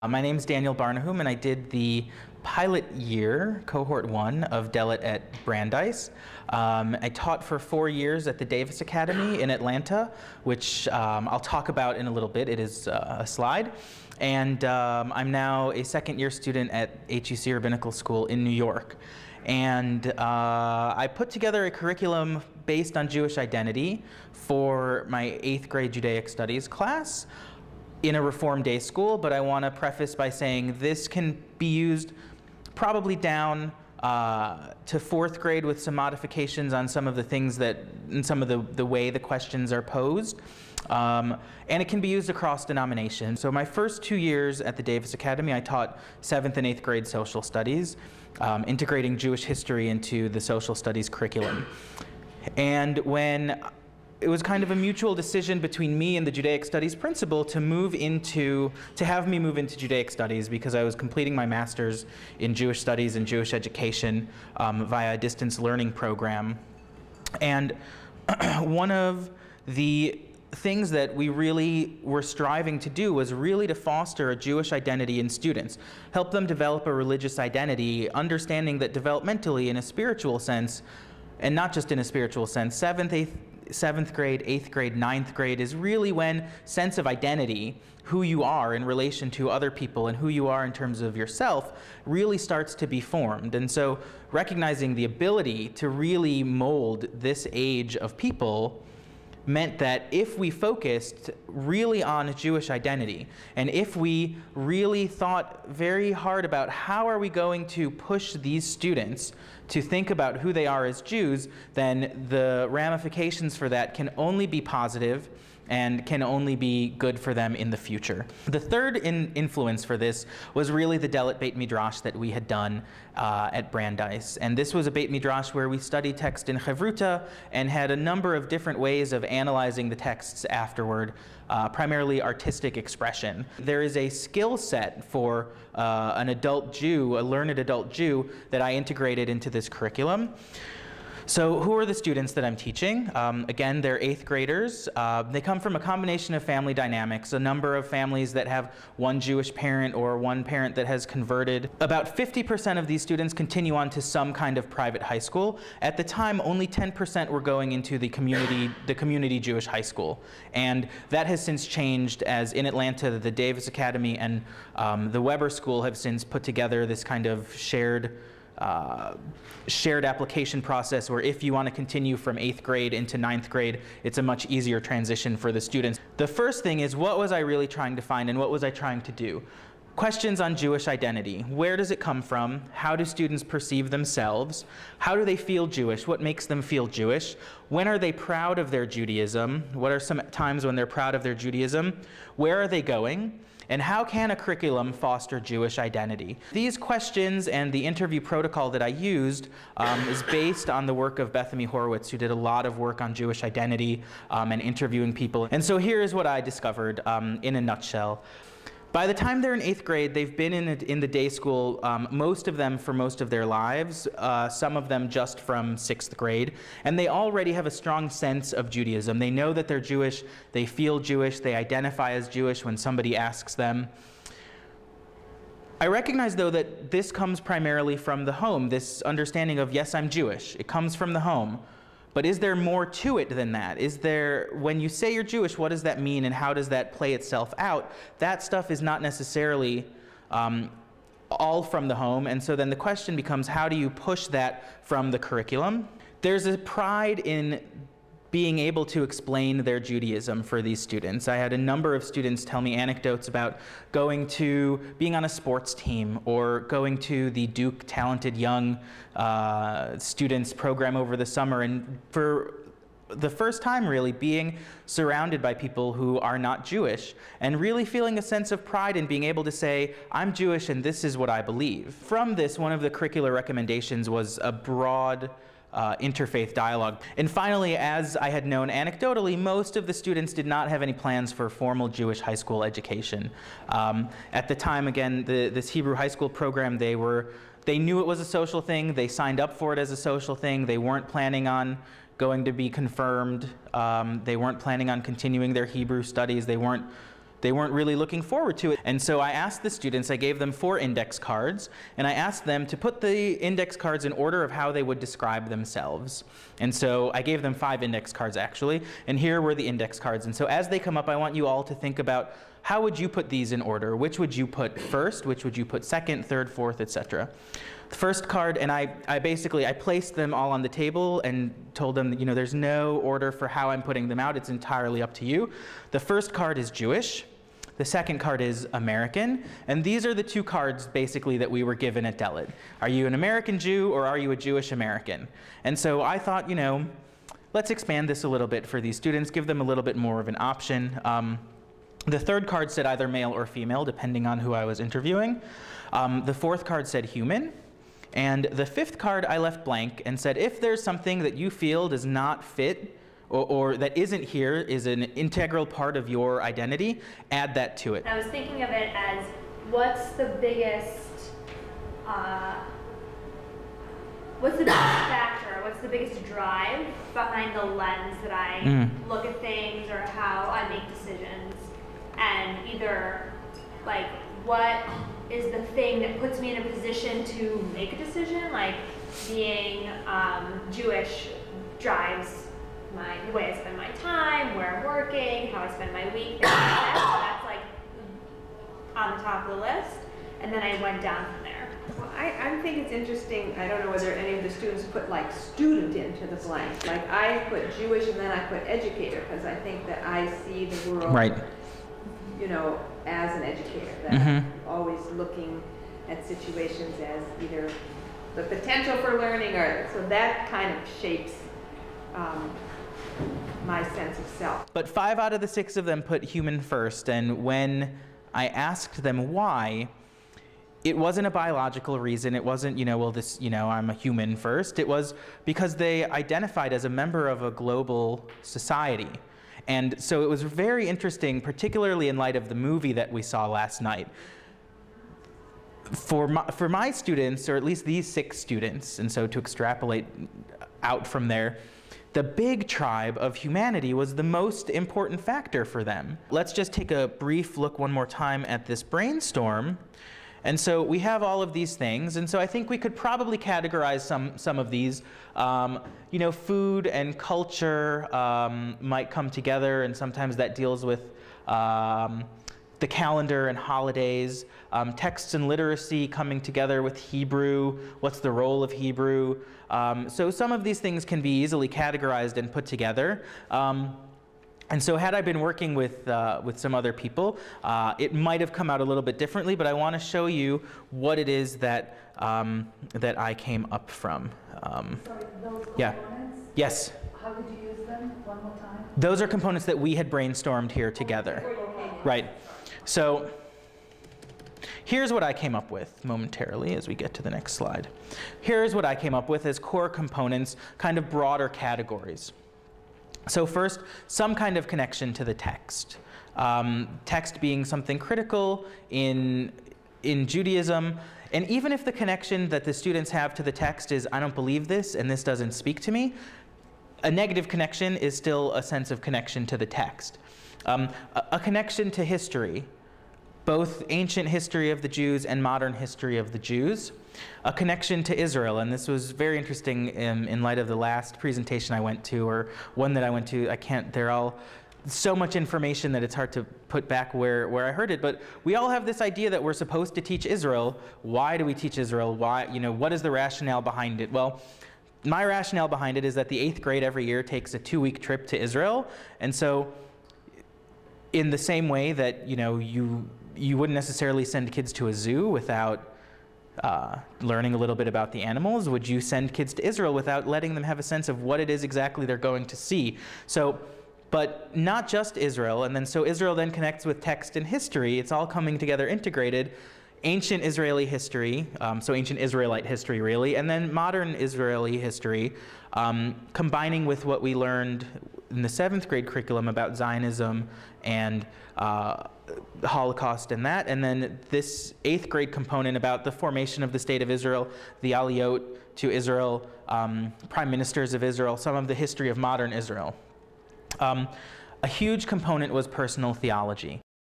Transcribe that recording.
My name is Daniel Bar-Nahum, and I did the pilot year, cohort 1 of DELIT at Brandeis. I taught for 4 years at the Davis Academy in Atlanta, which I'll talk about in a little bit. It is a slide. And I'm now a second-year student at HUC Rabbinical School in New York. And I put together a curriculum based on Jewish identity for my 8th grade Judaic Studies class in a Reform Day school, but I want to preface by saying this can be used probably down to 4th grade with some modifications on some of the things that, and some of the way the questions are posed. And it can be used across denominations. So my first 2 years at the Davis Academy, I taught 7th and 8th grade social studies, integrating Jewish history into the social studies curriculum. And when it was kind of a mutual decision between me and the Judaic Studies principal to have me move into Judaic Studies, because I was completing my master's in Jewish Studies and Jewish Education via a distance learning program. And one of the things that we really were striving to do was really to foster a Jewish identity in students, help them develop a religious identity, understanding that developmentally in a spiritual sense, and not just in a spiritual sense, 7th grade, 8th grade, 9th grade is really when sense of identity, who you are in relation to other people and who you are in terms of yourself, really starts to be formed. And so recognizing the ability to really mold this age of people meant that if we focused really on Jewish identity, and if we really thought very hard about how are we going to push these students to think about who they are as Jews, then the ramifications for that can only be positive and can only be good for them in the future. The third influence for this was really the DELIT Beit Midrash that we had done at Brandeis. And this was a Beit Midrash where we studied text in Chavruta and had a number of different ways of analyzing the texts afterward, primarily artistic expression. There is a skill set for an adult Jew, a learned adult Jew, that I integrated into this curriculum. So who are the students that I'm teaching? Again, they're 8th graders. They come from a combination of family dynamics, a number of families that have one Jewish parent or one parent that has converted. About 50% of these students continue on to some kind of private high school. At the time, only 10% were going into the community Jewish high school. And that has since changed, as in Atlanta, the Davis Academy and the Weber School have since put together this kind of shared application process where if you want to continue from 8th grade into 9th grade, it's a much easier transition for the students. The first thing is, what was I really trying to find and what was I trying to do? Questions on Jewish identity. Where does it come from? How do students perceive themselves? How do they feel Jewish? What makes them feel Jewish? When are they proud of their Judaism? What are some times when they're proud of their Judaism? Where are they going? And how can a curriculum foster Jewish identity? These questions and the interview protocol that I used is based on the work of Bethany Horowitz, who did a lot of work on Jewish identity and interviewing people. And so here is what I discovered in a nutshell. By the time they're in 8th grade, they've been in the day school, most of them for most of their lives, some of them just from 6th grade, and they already have a strong sense of Judaism. They know that they're Jewish, they feel Jewish, they identify as Jewish when somebody asks them. I recognize, though, that this comes primarily from the home, this understanding of, yes, I'm Jewish. It comes from the home. But is there more to it than that? Is there, when you say you're Jewish, what does that mean and how does that play itself out? That stuff is not necessarily all from the home, and so then the question becomes, how do you push that from the curriculum? There's a pride in being able to explain their Judaism for these students. I had a number of students tell me anecdotes about being on a sports team or going to the Duke Talented Young Students program over the summer, and for the first time really being surrounded by people who are not Jewish and really feeling a sense of pride in being able to say, I'm Jewish and this is what I believe. From this, one of the curricular recommendations was a broad interfaith dialogue. And finally, as I had known anecdotally, most of the students did not have any plans for formal Jewish high school education. At the time, again, this Hebrew high school program, they knew it was a social thing, they signed up for it as a social thing, they weren't planning on going to be confirmed, they weren't planning on continuing their Hebrew studies, they weren't they weren't really looking forward to it. And so I asked the students, I gave them 4 index cards, and I asked them to put the index cards in order of how they would describe themselves. And so I gave them 5 index cards actually, and here were the index cards. And so as they come up, I want you all to think about, how would you put these in order? Which would you put first? Which would you put second, third, fourth, etc.? The first card, and I placed them all on the table and told them that, there's no order for how I'm putting them out. It's entirely up to you. The first card is Jewish. The second card is American, and these are the 2 cards basically that we were given at Delit. Are you an American Jew or are you a Jewish American? And so I thought, let's expand this a little bit for these students, give them a little bit more of an option. The third card said either male or female, depending on who I was interviewing. The fourth card said human. And the fifth card I left blank and said, if there's something that you feel does not fit or that isn't here, is an integral part of your identity, add that to it. I was thinking of it as, what's the biggest factor, what's the biggest drive behind the lens that I look at things or how I make decisions? And either, like, what is the thing that puts me in a position to make a decision? Like, being Jewish drives the way I spend my time, where I'm working, how I spend my week, things like that. So that's like on the top of the list. And then I went down from there. Well, I think it's interesting. I don't know whether any of the students put like student into the blank. Like I put Jewish and then I put educator because I think that I see the world, right, as an educator. That I'm always looking at situations as either the potential for learning or, so that kind of shapes my sense of self. But 5 out of the 6 of them put human first, and when I asked them why, it wasn't a biological reason. It wasn't, I'm a human first. It was because they identified as a member of a global society. And so it was very interesting, particularly in light of the movie that we saw last night. For my students, or at least these 6 students, and so to extrapolate out from there, the big tribe of humanity was the most important factor for them. Let's just take a brief look one more time at this brainstorm. And so we have all of these things, and so I think we could probably categorize some of these. Food and culture might come together, and sometimes that deals with the calendar and holidays. Texts and literacy coming together with Hebrew. What's the role of Hebrew? So some of these things can be easily categorized and put together. And so had I been working with some other people, it might have come out a little bit differently, but I want to show you what it is that, that I came up from. Sorry, those yeah. components? Yes? How did you use them? One more time? Those are components that we had brainstormed here together. Right. So here's what I came up with momentarily as we get to the next slide. Here's what I came up with as core components, kind of broader categories. So first, some kind of connection to the text. Text being something critical in Judaism. And even if the connection that the students have to the text is, I don't believe this and this doesn't speak to me, a negative connection is still a sense of connection to the text. A connection to history, both ancient history of the Jews and modern history of the Jews. A connection to Israel, and this was very interesting in light of the last presentation I went to, or one that I went to. they're all so much information that it's hard to put back where I heard it, but we all have this idea that we're supposed to teach Israel. Why do we teach Israel? Why, what is the rationale behind it? Well, my rationale behind it is that the 8th grade every year takes a 2-week trip to Israel, and so in the same way that, you wouldn't necessarily send kids to a zoo without learning a little bit about the animals, would you send kids to Israel without letting them have a sense of what it is exactly they're going to see? So, but not just Israel, and then so Israel then connects with text and history. It's all coming together integrated. Ancient Israeli history, so ancient Israelite history really, and then modern Israeli history, combining with what we learned in the 7th grade curriculum about Zionism and the Holocaust and that, and then this 8th grade component about the formation of the State of Israel, the Aliyot to Israel, prime ministers of Israel, some of the history of modern Israel. A huge component was personal theology.